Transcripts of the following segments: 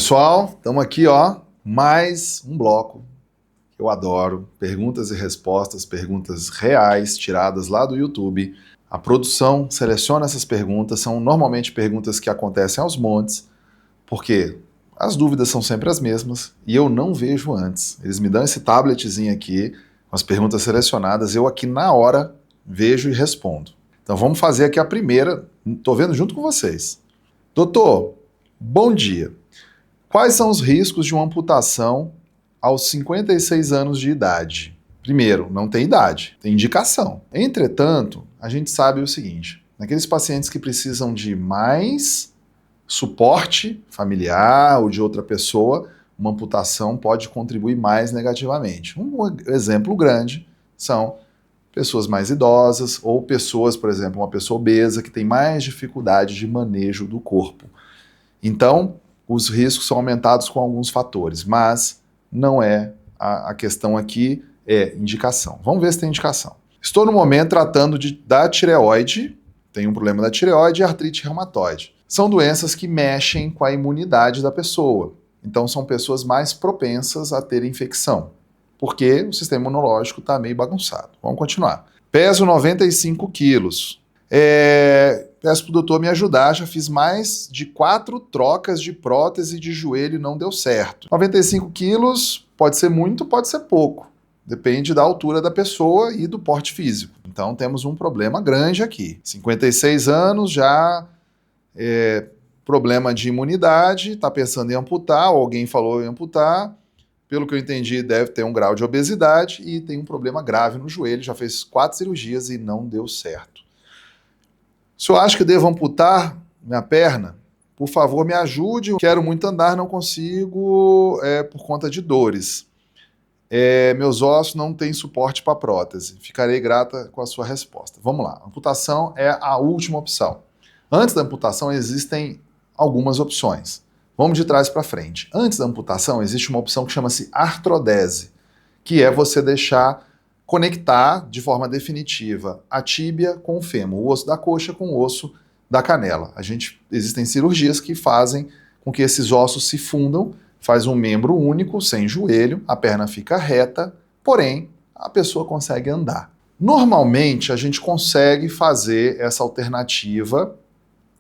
Pessoal, estamos aqui, mais um bloco que eu adoro, perguntas e respostas, perguntas reais, tiradas lá do YouTube. A produção seleciona essas perguntas, são normalmente perguntas que acontecem aos montes, porque as dúvidas são sempre as mesmas e eu não vejo antes. Eles me dão esse tabletzinho aqui, com as perguntas selecionadas, eu aqui na hora vejo e respondo. Então vamos fazer aqui a primeira, estou vendo junto com vocês. Doutor, bom dia. Quais são os riscos de uma amputação aos 56 anos de idade? Primeiro, não tem idade, tem indicação. Entretanto, a gente sabe o seguinte, naqueles pacientes que precisam de mais suporte familiar ou de outra pessoa, uma amputação pode contribuir mais negativamente. Um exemplo grande são pessoas mais idosas ou pessoas, por exemplo, uma pessoa obesa que tem mais dificuldade de manejo do corpo. Então, os riscos são aumentados com alguns fatores, mas não é a questão aqui, é indicação. Vamos ver se tem indicação. Estou no momento tratando da tireoide, tem um problema da tireoide e artrite reumatoide. São doenças que mexem com a imunidade da pessoa, então são pessoas mais propensas a ter infecção, porque o sistema imunológico está meio bagunçado. Vamos continuar. Peso 95 quilos. Peço para o doutor me ajudar, já fiz mais de 4 trocas de prótese de joelho e não deu certo. 95 quilos pode ser muito, pode ser pouco. Depende da altura da pessoa e do porte físico. Então temos um problema grande aqui. 56 anos, já problema de imunidade, está pensando em amputar, ou alguém falou em amputar. Pelo que eu entendi, deve ter um grau de obesidade e tem um problema grave no joelho. Já fez 4 cirurgias e não deu certo. O senhor acha que eu devo amputar minha perna? Por favor, me ajude. Eu quero muito andar, não consigo por conta de dores. Meus ossos não têm suporte para prótese. Ficarei grata com a sua resposta. Vamos lá. Amputação é a última opção. Antes da amputação existem algumas opções. Vamos de trás para frente. Antes da amputação existe uma opção que chama-se artrodese, que é você conectar de forma definitiva a tíbia com o fêmur, o osso da coxa com o osso da canela. Existem cirurgias que fazem com que esses ossos se fundam, faz um membro único, sem joelho, a perna fica reta, porém a pessoa consegue andar. Normalmente a gente consegue fazer essa alternativa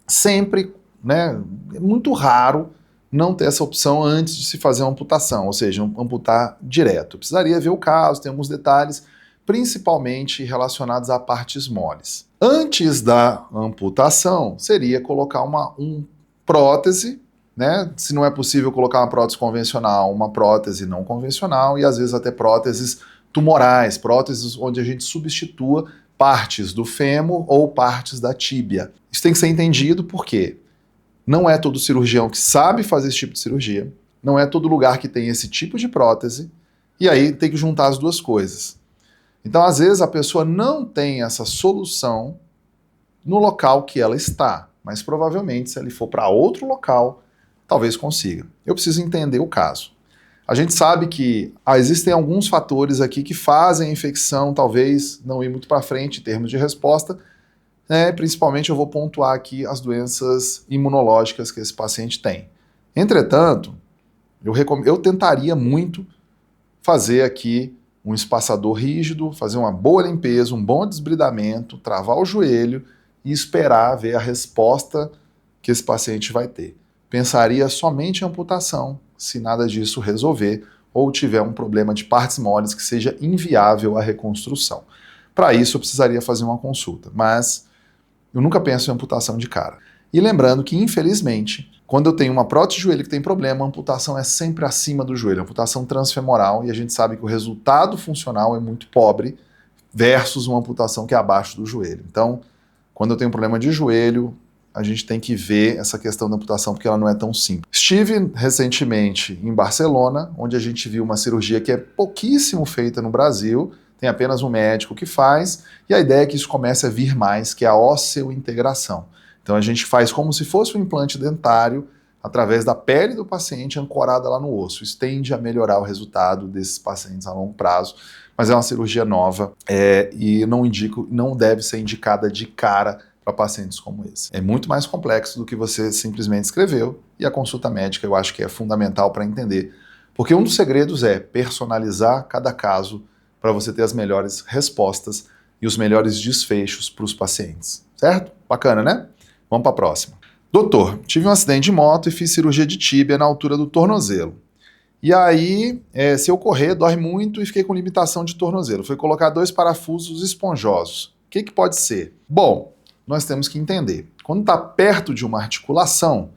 sempre, né? É muito raro não ter essa opção antes de se fazer uma amputação, ou seja, amputar direto. Precisaria ver o caso, tem alguns detalhes, principalmente relacionados a partes moles. Antes da amputação, seria colocar uma prótese, né? Se não é possível colocar uma prótese convencional, uma prótese não convencional e às vezes até próteses tumorais, próteses onde a gente substitua partes do fêmur ou partes da tíbia. Isso tem que ser entendido porque não é todo cirurgião que sabe fazer esse tipo de cirurgia, não é todo lugar que tem esse tipo de prótese, e aí tem que juntar as duas coisas. Então, às vezes, a pessoa não tem essa solução no local que ela está, mas provavelmente, se ele for para outro local, talvez consiga. Eu preciso entender o caso. A gente sabe que existem alguns fatores aqui que fazem a infecção talvez não ir muito para frente em termos de resposta, principalmente eu vou pontuar aqui as doenças imunológicas que esse paciente tem. Entretanto, eu tentaria muito fazer aqui um espaçador rígido, fazer uma boa limpeza, um bom desbridamento, travar o joelho e esperar ver a resposta que esse paciente vai ter. Pensaria somente em amputação, se nada disso resolver ou tiver um problema de partes moles que seja inviável à reconstrução. Para isso eu precisaria fazer uma consulta, mas eu nunca penso em amputação de cara. E lembrando que, infelizmente, quando eu tenho uma prótese de joelho que tem problema, a amputação é sempre acima do joelho, a amputação transfemoral, e a gente sabe que o resultado funcional é muito pobre versus uma amputação que é abaixo do joelho. Então, quando eu tenho um problema de joelho, a gente tem que ver essa questão da amputação porque ela não é tão simples. Estive recentemente em Barcelona, onde a gente viu uma cirurgia que é pouquíssimo feita no Brasil, tem apenas um médico que faz, e a ideia é que isso comece a vir mais, que é a osseointegração. Então a gente faz como se fosse um implante dentário através da pele do paciente ancorada lá no osso. Isso tende a melhorar o resultado desses pacientes a longo prazo, mas é uma cirurgia nova e não deve ser indicada de cara para pacientes como esse. É muito mais complexo do que você simplesmente escreveu, e a consulta médica eu acho que é fundamental para entender. Porque um dos segredos é personalizar cada caso para você ter as melhores respostas e os melhores desfechos para os pacientes. Certo? Bacana, né? Vamos para a próxima. Doutor, tive um acidente de moto e fiz cirurgia de tíbia na altura do tornozelo. E aí, se eu correr, dói muito e fiquei com limitação de tornozelo. Foi colocar 2 parafusos esponjosos. O que pode ser? Bom, nós temos que entender. Quando está perto de uma articulação,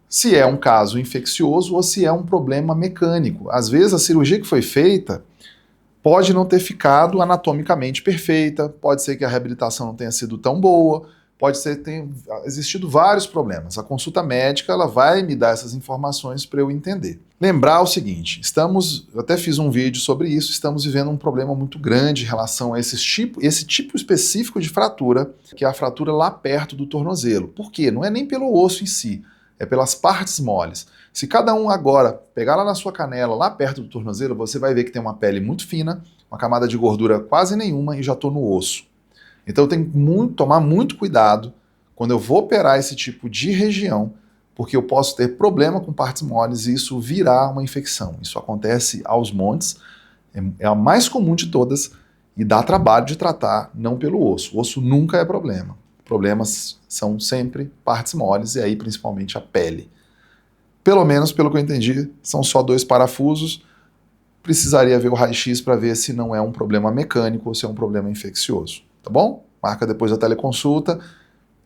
se é um caso infeccioso ou se é um problema mecânico. Às vezes a cirurgia que foi feita pode não ter ficado anatomicamente perfeita, pode ser que a reabilitação não tenha sido tão boa, pode ser que tenha existido vários problemas. A consulta médica ela vai me dar essas informações para eu entender. Lembrar o seguinte, eu até fiz um vídeo sobre isso, estamos vivendo um problema muito grande em relação a esse tipo específico de fratura, que é a fratura lá perto do tornozelo. Por quê? Não é nem pelo osso em si, é pelas partes moles. Se cada um agora pegar lá na sua canela, lá perto do tornozelo, você vai ver que tem uma pele muito fina, uma camada de gordura quase nenhuma e já estou no osso. Então eu tenho que tomar muito cuidado quando eu vou operar esse tipo de região, porque eu posso ter problema com partes moles e isso virar uma infecção. Isso acontece aos montes, é a mais comum de todas e dá trabalho de tratar, não pelo osso. O osso nunca é problema. Problemas são sempre partes moles e aí principalmente a pele. Pelo menos, pelo que eu entendi, são só 2 parafusos. Precisaria ver o raio-x para ver se não é um problema mecânico ou se é um problema infeccioso. Tá bom? Marca depois da teleconsulta.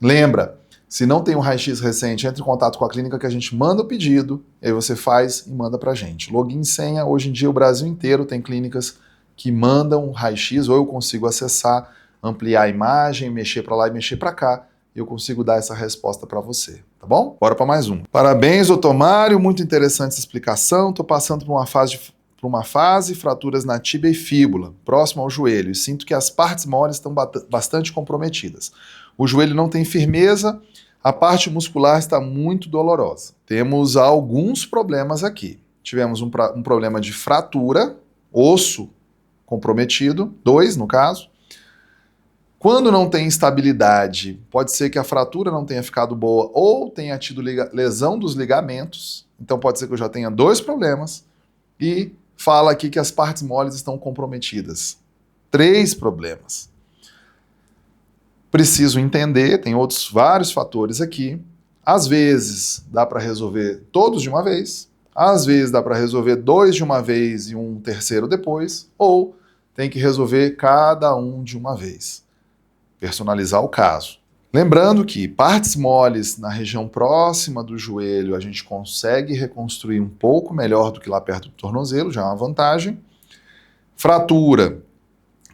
Lembra, se não tem um raio-x recente, entre em contato com a clínica que a gente manda o pedido, aí você faz e manda pra gente. Login e senha, hoje em dia o Brasil inteiro tem clínicas que mandam raio-x, ou eu consigo acessar, ampliar a imagem, mexer para lá e mexer para cá, e eu consigo dar essa resposta para você, tá bom? Bora para mais um. Parabéns, doutor Mário, muito interessante essa explicação. Estou passando por uma fase, fraturas na tíbia e fíbula, próximo ao joelho, e sinto que as partes moles estão bastante comprometidas. O joelho não tem firmeza, a parte muscular está muito dolorosa. Temos alguns problemas aqui. Tivemos um problema de fratura, osso comprometido, 2 no caso. Quando não tem estabilidade, pode ser que a fratura não tenha ficado boa ou tenha tido lesão dos ligamentos, então pode ser que eu já tenha 2 problemas, e fala aqui que as partes moles estão comprometidas. 3 problemas. Preciso entender, tem vários fatores aqui. Às vezes dá para resolver todos de uma vez, às vezes dá para resolver 2 de uma vez e um terceiro depois, ou tem que resolver cada um de uma vez. Personalizar o caso. Lembrando que partes moles na região próxima do joelho a gente consegue reconstruir um pouco melhor do que lá perto do tornozelo, já é uma vantagem. Fratura,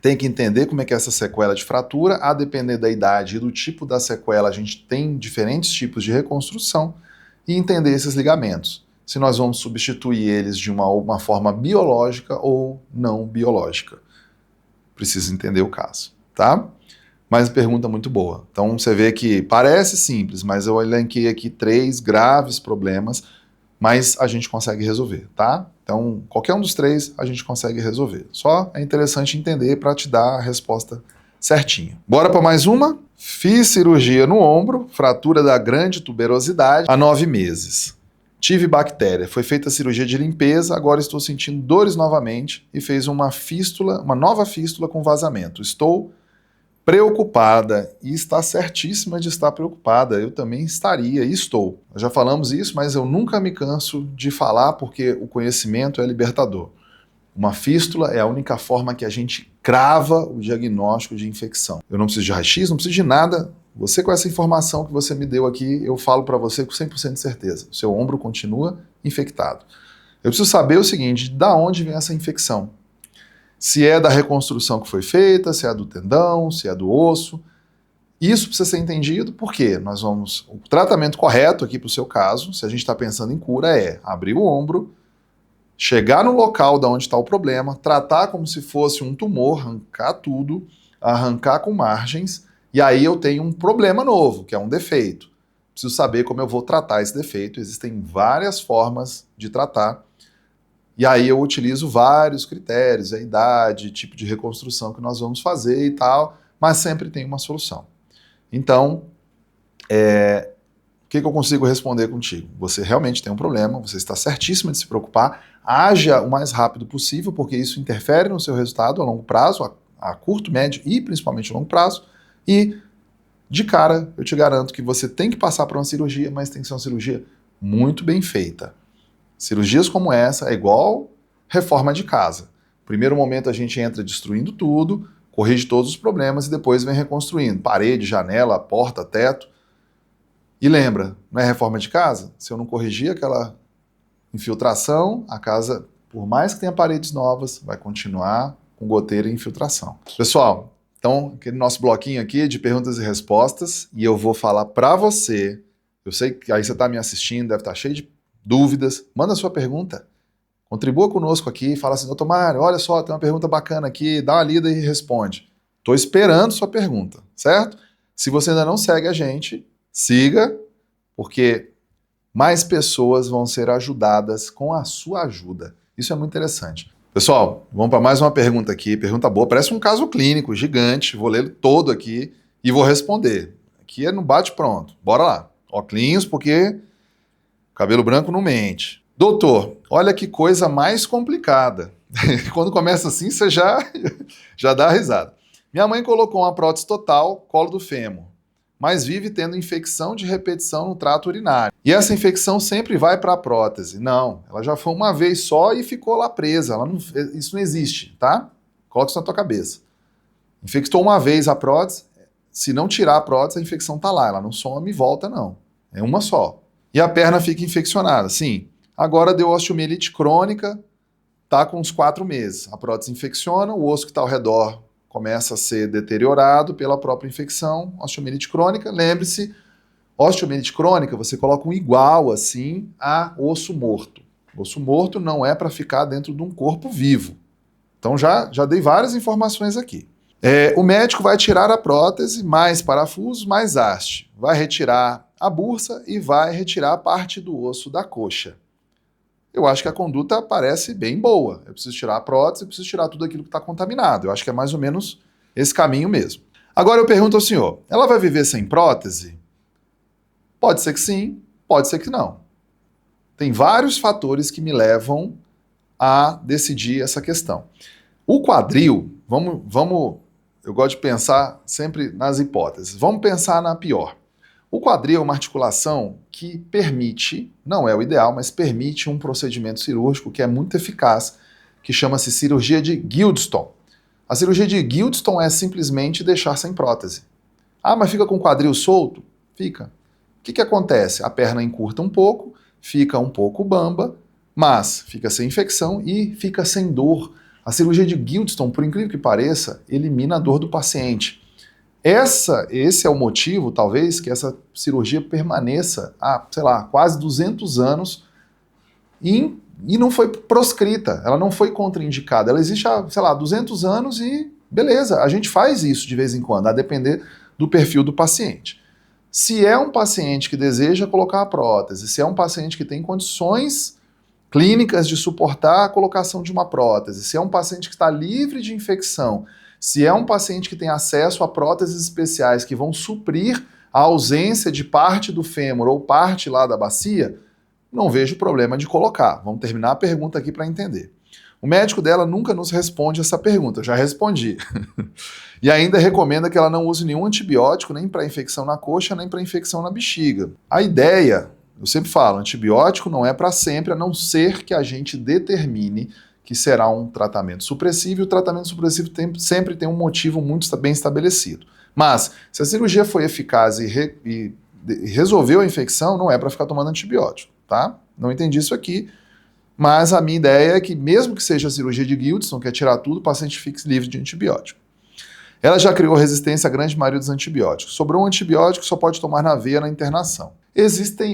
tem que entender como é que é essa sequela de fratura, a depender da idade e do tipo da sequela, a gente tem diferentes tipos de reconstrução, e entender esses ligamentos, se nós vamos substituir eles de uma forma biológica ou não biológica. Precisa entender o caso, tá? Mas pergunta muito boa. Então você vê que parece simples, mas eu elenquei aqui 3 graves problemas, mas a gente consegue resolver, tá? Então qualquer um dos 3 a gente consegue resolver. Só é interessante entender para te dar a resposta certinha. Bora para mais uma? Fiz cirurgia no ombro, fratura da grande tuberosidade há 9 meses. Tive bactéria, foi feita a cirurgia de limpeza, agora estou sentindo dores novamente e fez uma nova fístula com vazamento. Estou preocupada, e está certíssima de estar preocupada, eu também estaria e estou. Já falamos isso, mas eu nunca me canso de falar porque o conhecimento é libertador. Uma fístula é a única forma que a gente crava o diagnóstico de infecção. Eu não preciso de raio-x, não preciso de nada. Você, com essa informação que você me deu aqui, eu falo para você com 100% de certeza. O seu ombro continua infectado. Eu preciso saber o seguinte, de onde vem essa infecção? Se é da reconstrução que foi feita, se é do tendão, se é do osso. Isso precisa ser entendido porque o tratamento correto aqui para o seu caso, se a gente está pensando em cura, é abrir o ombro, chegar no local de onde está o problema, tratar como se fosse um tumor, arrancar tudo, arrancar com margens, e aí eu tenho um problema novo, que é um defeito. Preciso saber como eu vou tratar esse defeito. Existem várias formas de tratar. E aí eu utilizo vários critérios, a idade, tipo de reconstrução que nós vamos fazer e tal, mas sempre tem uma solução. Então, o que eu consigo responder contigo? Você realmente tem um problema, você está certíssimo de se preocupar, haja o mais rápido possível, porque isso interfere no seu resultado a longo prazo, a curto, médio e principalmente a longo prazo, e de cara eu te garanto que você tem que passar por uma cirurgia, mas tem que ser uma cirurgia muito bem feita. Cirurgias como essa é igual reforma de casa. Primeiro momento a gente entra destruindo tudo, corrige todos os problemas e depois vem reconstruindo. Parede, janela, porta, teto. E lembra, não é reforma de casa? Se eu não corrigir aquela infiltração, a casa, por mais que tenha paredes novas, vai continuar com goteira e infiltração. Pessoal, então aquele nosso bloquinho aqui de perguntas e respostas, e eu vou falar para você, eu sei que aí você está me assistindo, deve estar cheio de dúvidas, manda sua pergunta, contribua conosco aqui, fala assim, doutor Mário, olha só, tem uma pergunta bacana aqui, dá uma lida e responde. Estou esperando sua pergunta, certo? Se você ainda não segue a gente, siga, porque mais pessoas vão ser ajudadas com a sua ajuda. Isso é muito interessante. Pessoal, vamos para mais uma pergunta aqui, pergunta boa, parece um caso clínico gigante, vou ler ele todo aqui e vou responder. Aqui é no bate-pronto, bora lá. Óculos, porque cabelo branco não mente. Doutor, olha que coisa mais complicada. Quando começa assim, você já dá risada. Minha mãe colocou uma prótese total, colo do fêmur, mas vive tendo infecção de repetição no trato urinário. E essa infecção sempre vai para a prótese. Não, ela já foi uma vez só e ficou lá presa. Isso não existe, tá? Coloca isso na tua cabeça. Infectou uma vez a prótese, se não tirar a prótese, a infecção tá lá. Ela não some e volta, não. É uma só. E a perna fica infeccionada, sim. Agora deu osteomielite crônica, tá com uns 4 meses. A prótese infecciona, o osso que está ao redor começa a ser deteriorado pela própria infecção, osteomielite crônica. Lembre-se, osteomielite crônica, você coloca um igual assim a osso morto. Osso morto não é para ficar dentro de um corpo vivo. Então já dei várias informações aqui. O médico vai tirar a prótese, mais parafusos, mais haste. Vai retirar a bursa e vai retirar parte do osso da coxa. Eu acho que a conduta parece bem boa. Eu preciso tirar a prótese, eu preciso tirar tudo aquilo que está contaminado. Eu acho que é mais ou menos esse caminho mesmo. Agora eu pergunto ao senhor, ela vai viver sem prótese? Pode ser que sim, pode ser que não. Tem vários fatores que me levam a decidir essa questão. O quadril, eu gosto de pensar sempre nas hipóteses. Vamos pensar na pior. O quadril é uma articulação que permite, não é o ideal, mas permite um procedimento cirúrgico que é muito eficaz, que chama-se cirurgia de Gildston. A cirurgia de Gildston é simplesmente deixar sem prótese. Ah, mas fica com o quadril solto? Fica. O que acontece? A perna encurta um pouco, fica um pouco bamba, mas fica sem infecção e fica sem dor. A cirurgia de Gildston, por incrível que pareça, elimina a dor do paciente. Esse é o motivo, talvez, que essa cirurgia permaneça há, sei lá, quase 200 anos e não foi proscrita, ela não foi contraindicada. Ela existe há, sei lá, 200 anos e beleza, a gente faz isso de vez em quando, a depender do perfil do paciente. Se é um paciente que deseja colocar a prótese, se é um paciente que tem condições clínicas de suportar a colocação de uma prótese, se é um paciente que está livre de infecção, se é um paciente que tem acesso a próteses especiais que vão suprir a ausência de parte do fêmur ou parte lá da bacia, não vejo problema de colocar. Vamos terminar a pergunta aqui para entender. O médico dela nunca nos responde essa pergunta, eu já respondi. E ainda recomenda que ela não use nenhum antibiótico, nem para infecção na coxa, nem para infecção na bexiga. A ideia, eu sempre falo, antibiótico não é para sempre, a não ser que a gente determine que será um tratamento supressivo, e o tratamento supressivo sempre tem um motivo muito bem estabelecido. Mas, se a cirurgia foi eficaz e resolveu a infecção, não é para ficar tomando antibiótico, tá? Não entendi isso aqui, mas a minha ideia é que, mesmo que seja a cirurgia de Gildston, que é tirar tudo, o paciente fique livre de antibiótico. Ela já criou resistência à grande maioria dos antibióticos. Sobrou um antibiótico, só pode tomar na veia na internação.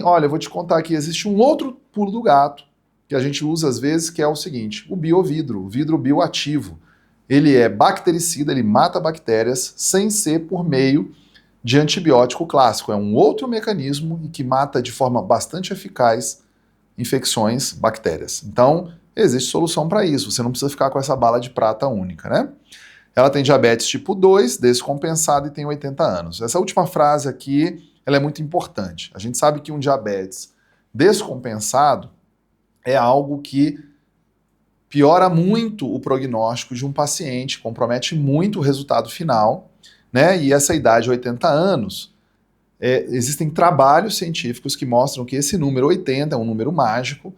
Olha, eu vou te contar aqui, existe um outro pulo do gato, que a gente usa às vezes, que é o seguinte, o biovidro, o vidro bioativo. Ele é bactericida, ele mata bactérias sem ser por meio de antibiótico clássico. É um outro mecanismo e que mata de forma bastante eficaz infecções, bactérias. Então, existe solução para isso, você não precisa ficar com essa bala de prata única, né? Ela tem diabetes tipo 2, descompensada e tem 80 anos. Essa última frase aqui, ela é muito importante. A gente sabe que um diabetes descompensado é algo que piora muito o prognóstico de um paciente, compromete muito o resultado final, né? E essa idade, 80 anos, existem trabalhos científicos que mostram que esse número 80 é um número mágico,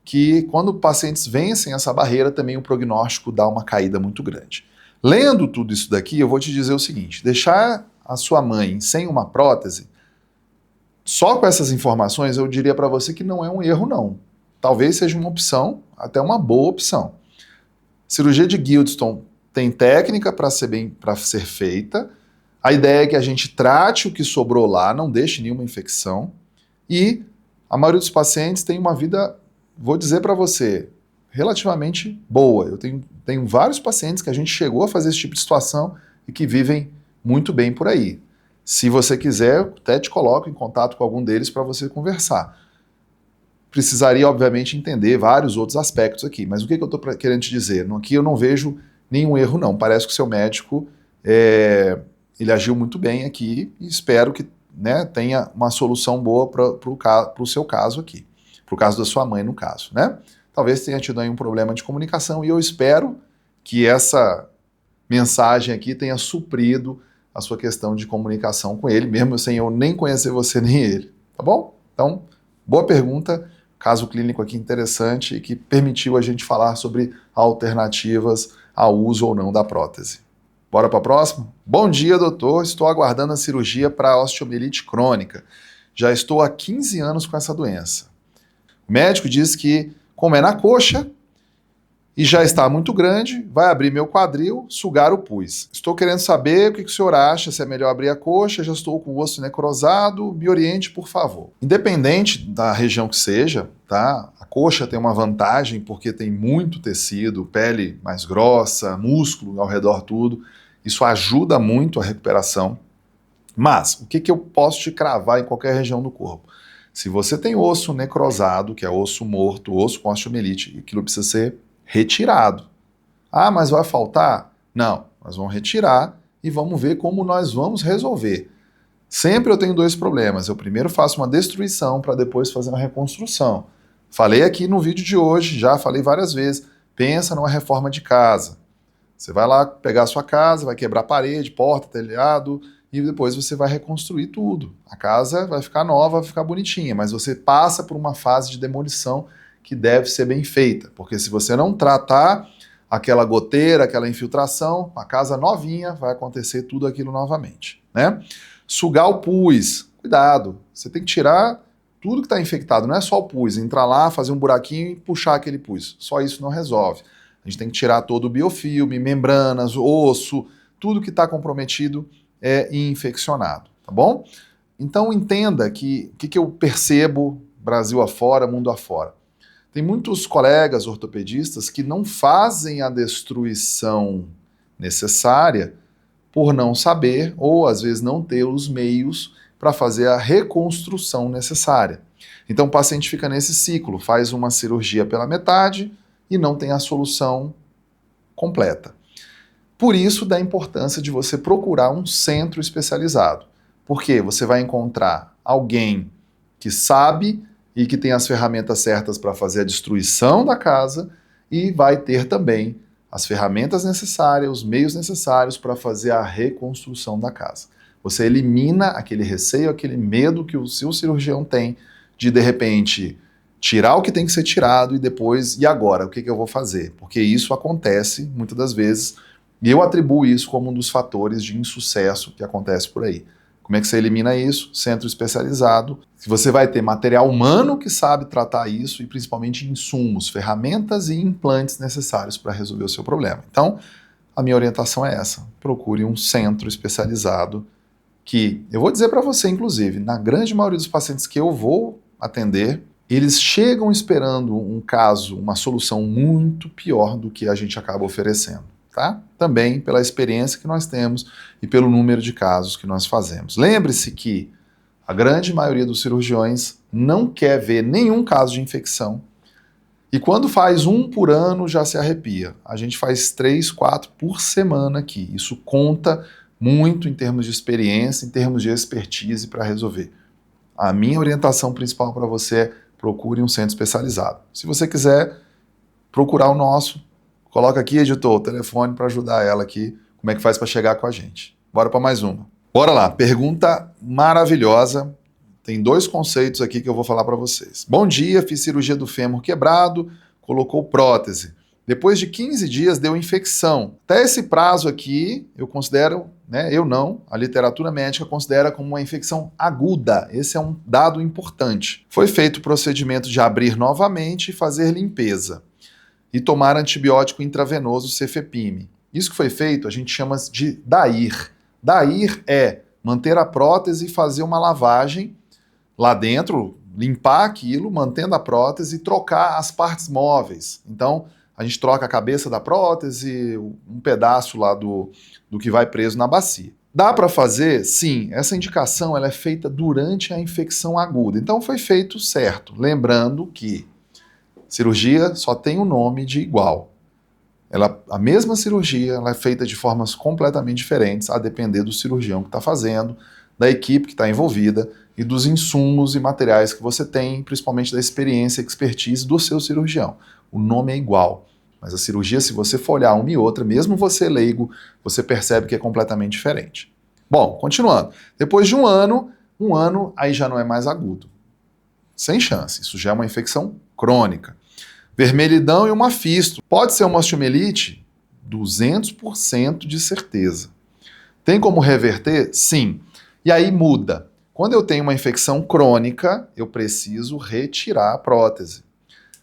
que quando pacientes vencem essa barreira, também o prognóstico dá uma caída muito grande. Lendo tudo isso daqui, eu vou te dizer o seguinte: deixar a sua mãe sem uma prótese, só com essas informações, eu diria para você que não é um erro, não. Talvez seja uma opção, até uma boa opção. Cirurgia de Gildston tem técnica para ser feita. A ideia é que a gente trate o que sobrou lá, não deixe nenhuma infecção. E a maioria dos pacientes tem uma vida, vou dizer para você, relativamente boa. Eu tenho vários pacientes que a gente chegou a fazer esse tipo de situação e que vivem muito bem por aí. Se você quiser, eu até te coloco em contato com algum deles para você conversar. Precisaria, obviamente, entender vários outros aspectos aqui, mas o que eu estou querendo te dizer? Aqui eu não vejo nenhum erro, não. Parece que o seu médico ele agiu muito bem aqui e espero que, né, tenha uma solução boa para o seu caso aqui, para o caso da sua mãe, no caso, né? Talvez tenha tido aí um problema de comunicação e eu espero que essa mensagem aqui tenha suprido a sua questão de comunicação com ele, mesmo sem eu nem conhecer você nem ele, tá bom? Então, boa pergunta, caso clínico aqui interessante e que permitiu a gente falar sobre alternativas ao uso ou não da prótese. Bora para a próxima? Bom dia, doutor. Estou aguardando a cirurgia para osteomielite crônica. Já estou há 15 anos com essa doença. O médico diz que, como é na coxa e já está muito grande, vai abrir meu quadril, sugar o pus. Estou querendo saber o que o senhor acha, se é melhor abrir a coxa, já estou com o osso necrosado, me oriente, por favor. Independente da região que seja, tá? A coxa tem uma vantagem porque tem muito tecido, pele mais grossa, músculo ao redor tudo. Isso ajuda muito a recuperação. Mas, o que eu posso te cravar em qualquer região do corpo? Se você tem osso necrosado, que é osso morto, osso com osteomielite, aquilo precisa ser retirado. Ah, mas vai faltar? Não, nós vamos retirar e vamos ver como nós vamos resolver. Sempre eu tenho dois problemas. Eu primeiro faço uma destruição para depois fazer uma reconstrução. Falei aqui no vídeo de hoje, já falei várias vezes, pensa numa reforma de casa. Você vai lá pegar a sua casa, vai quebrar parede, porta, telhado, e depois você vai reconstruir tudo. A casa vai ficar nova, vai ficar bonitinha, mas você passa por uma fase de demolição que deve ser bem feita, porque se você não tratar aquela goteira, aquela infiltração, a casa novinha vai acontecer tudo aquilo novamente, né? Sugar o pus, cuidado, você tem que tirar tudo que está infectado, não é só o pus, entrar lá, fazer um buraquinho e puxar aquele pus, só isso não resolve. A gente tem que tirar todo o biofilme, membranas, osso, tudo que está comprometido e infeccionado, tá bom? Então entenda que o que eu percebo Brasil afora, mundo afora. Tem muitos colegas ortopedistas que não fazem a destruição necessária por não saber ou às vezes não ter os meios para fazer a reconstrução necessária. Então o paciente fica nesse ciclo, faz uma cirurgia pela metade e não tem a solução completa. Por isso da importância de você procurar um centro especializado, porque você vai encontrar alguém que sabe e que tem as ferramentas certas para fazer a destruição da casa e vai ter também as ferramentas necessárias, os meios necessários para fazer a reconstrução da casa. Você elimina aquele receio, aquele medo que o seu cirurgião tem de repente, tirar o que tem que ser tirado e depois, e agora, o que eu vou fazer? Porque isso acontece muitas das vezes e eu atribuo isso como um dos fatores de insucesso que acontece por aí. Como é que você elimina isso? Centro especializado. Você vai ter material humano que sabe tratar isso e principalmente insumos, ferramentas e implantes necessários para resolver o seu problema. Então, a minha orientação é essa. Procure um centro especializado que, eu vou dizer para você, inclusive, na grande maioria dos pacientes que eu vou atender, eles chegam esperando um caso, uma solução muito pior do que a gente acaba oferecendo. Tá? Também pela experiência que nós temos e pelo número de casos que nós fazemos. Lembre-se que a grande maioria dos cirurgiões não quer ver nenhum caso de infecção E quando faz um por ano, já se arrepia. A gente faz 3, 4 por semana aqui. Isso conta muito em termos de experiência, em termos de expertise para resolver. A minha orientação principal para você é procure um centro especializado. Se você quiser procurar o nosso, coloca aqui, editor, o telefone para ajudar ela aqui, como é que faz para chegar com a gente. Bora para mais uma. Bora lá, pergunta maravilhosa. Tem 2 conceitos aqui que eu vou falar para vocês. Bom dia, fiz cirurgia do fêmur quebrado, colocou prótese. Depois de 15 dias deu infecção. Até esse prazo aqui, eu considero, eu não, a literatura médica considera como uma infecção aguda. Esse é um dado importante. Foi feito o procedimento de abrir novamente e fazer limpeza. E tomar antibiótico intravenoso cefepime. Isso que foi feito a gente chama de DAIR. DAIR é manter a prótese e fazer uma lavagem lá dentro, limpar aquilo, mantendo a prótese e trocar as partes móveis. Então, a gente troca a cabeça da prótese, um pedaço lá do que vai preso na bacia. Dá para fazer? Sim. Essa indicação ela é feita durante a infecção aguda. Então, foi feito certo. Lembrando que cirurgia só tem o nome de igual. A mesma cirurgia ela é feita de formas completamente diferentes, a depender do cirurgião que está fazendo, da equipe que está envolvida e dos insumos e materiais que você tem, principalmente da experiência e expertise do seu cirurgião. O nome é igual, mas a cirurgia, se você for olhar uma e outra, mesmo você leigo, você percebe que é completamente diferente. Bom, continuando. Depois de um ano aí já não é mais agudo. Sem chance, isso já é uma infecção crônica. Vermelhidão e uma fístula. Pode ser uma osteomielite? 200% de certeza. Tem como reverter? Sim. E aí muda. Quando eu tenho uma infecção crônica, eu preciso retirar a prótese.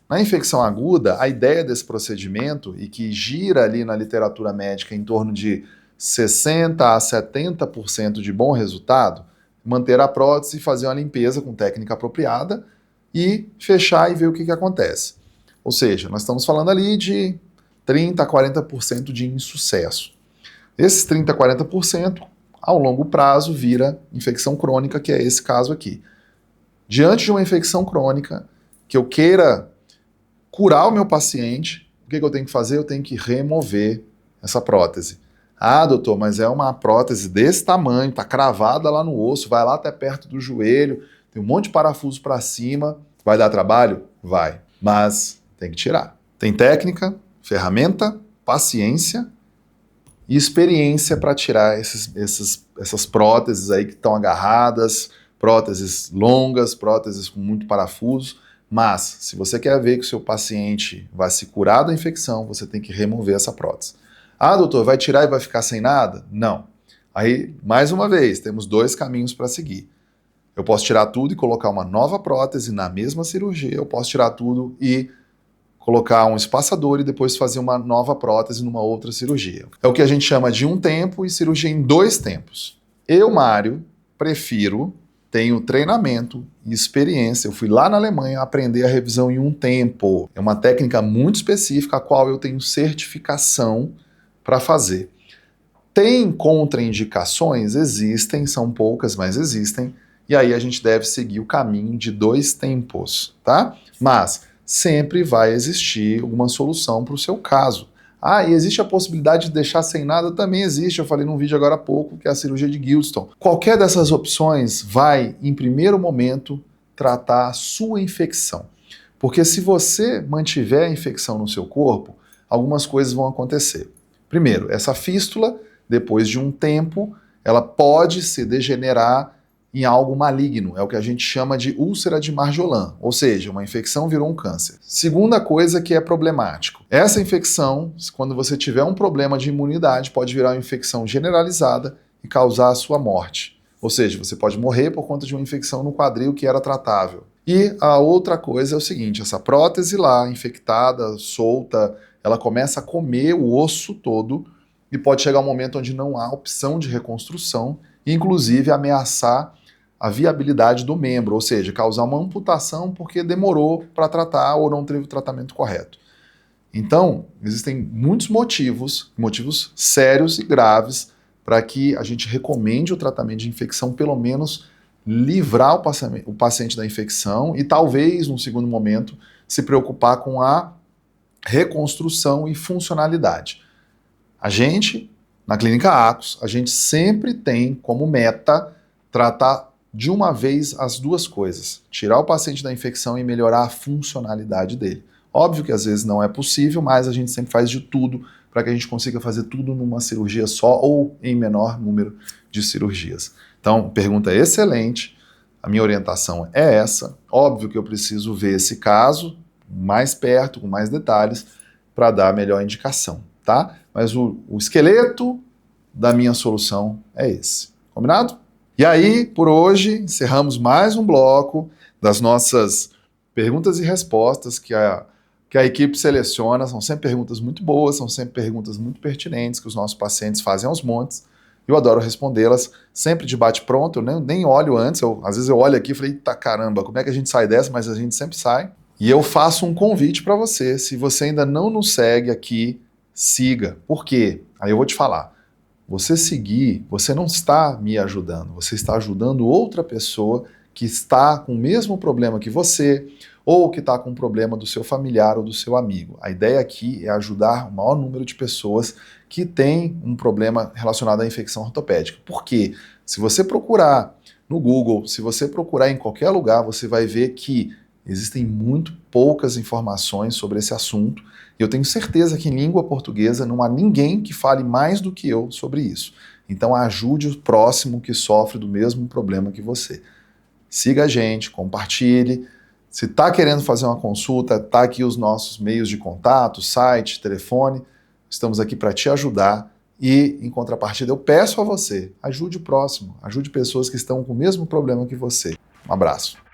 Na infecção aguda, a ideia desse procedimento, e que gira ali na literatura médica em torno de 60% a 70% de bom resultado, manter a prótese e fazer uma limpeza com técnica apropriada e fechar e ver o que acontece. Ou seja, nós estamos falando ali de 30% a 40% de insucesso. Esses 30% a 40%, ao longo prazo, vira infecção crônica, que é esse caso aqui. Diante de uma infecção crônica, que eu queira curar o meu paciente, o que eu tenho que fazer? Eu tenho que remover essa prótese. Ah, doutor, mas é uma prótese desse tamanho, está cravada lá no osso, vai lá até perto do joelho, tem um monte de parafuso para cima, vai dar trabalho? Vai, mas tem que tirar. Tem técnica, ferramenta, paciência e experiência para tirar essas próteses aí que estão agarradas, próteses longas, próteses com muito parafuso. Mas, se você quer ver que o seu paciente vai se curar da infecção, você tem que remover essa prótese. Ah, doutor, vai tirar e vai ficar sem nada? Não. Aí, mais uma vez, temos 2 caminhos para seguir. Eu posso tirar tudo e colocar uma nova prótese na mesma cirurgia, eu posso tirar tudo e colocar um espaçador e depois fazer uma nova prótese numa outra cirurgia. É o que a gente chama de um tempo e cirurgia em 2 tempos. Eu, Mário, prefiro, tenho treinamento e experiência. Eu fui lá na Alemanha aprender a revisão em um tempo. É uma técnica muito específica, a qual eu tenho certificação para fazer. Tem contraindicações? Existem, são poucas, mas existem. E aí a gente deve seguir o caminho de 2 tempos, tá? Mas sempre vai existir uma solução para o seu caso. Ah, e existe a possibilidade de deixar sem nada? Também existe, eu falei num vídeo agora há pouco, que é a cirurgia de Gilston. Qualquer dessas opções vai, em primeiro momento, tratar a sua infecção. Porque se você mantiver a infecção no seu corpo, algumas coisas vão acontecer. Primeiro, essa fístula, depois de um tempo, ela pode se degenerar em algo maligno, é o que a gente chama de úlcera de Marjolin, ou seja, uma infecção virou um câncer. Segunda coisa que é problemático, essa infecção, quando você tiver um problema de imunidade, pode virar uma infecção generalizada e causar a sua morte. Ou seja, você pode morrer por conta de uma infecção no quadril que era tratável. E a outra coisa é o seguinte, essa prótese lá, infectada, solta, ela começa a comer o osso todo e pode chegar um momento onde não há opção de reconstrução, inclusive ameaçar a viabilidade do membro, ou seja, causar uma amputação porque demorou para tratar ou não teve o tratamento correto. Então, existem muitos motivos sérios e graves para que a gente recomende o tratamento de infecção, pelo menos livrar o paciente da infecção e talvez, num segundo momento, se preocupar com a reconstrução e funcionalidade. A gente, na Clínica Akos, a gente sempre tem como meta tratar de uma vez as duas coisas, tirar o paciente da infecção e melhorar a funcionalidade dele. Óbvio que às vezes não é possível, mas a gente sempre faz de tudo para que a gente consiga fazer tudo numa cirurgia só ou em menor número de cirurgias. Então, pergunta excelente, a minha orientação é essa. Óbvio que eu preciso ver esse caso mais perto, com mais detalhes, para dar a melhor indicação, tá? Mas o esqueleto da minha solução é esse. Combinado? E aí, por hoje, encerramos mais um bloco das nossas perguntas e respostas que a equipe seleciona. São sempre perguntas muito boas, são sempre perguntas muito pertinentes que os nossos pacientes fazem aos montes. Eu adoro respondê-las, sempre de bate-pronto, eu nem olho antes, às vezes eu olho aqui e falei, eita caramba, como é que a gente sai dessa? Mas a gente sempre sai. E eu faço um convite para você, se você ainda não nos segue aqui, siga. Por quê? Aí eu vou te falar. Você seguir, você não está me ajudando, você está ajudando outra pessoa que está com o mesmo problema que você, ou que está com um problema do seu familiar ou do seu amigo. A ideia aqui é ajudar o maior número de pessoas que tem um problema relacionado à infecção ortopédica. Por quê? Se você procurar no Google, se você procurar em qualquer lugar, você vai ver que existem muito poucas informações sobre esse assunto, e eu tenho certeza que em língua portuguesa não há ninguém que fale mais do que eu sobre isso. Então ajude o próximo que sofre do mesmo problema que você. Siga a gente, compartilhe. Se está querendo fazer uma consulta, está aqui os nossos meios de contato, site, telefone. Estamos aqui para te ajudar e, em contrapartida, eu peço a você, ajude o próximo, ajude pessoas que estão com o mesmo problema que você. Um abraço.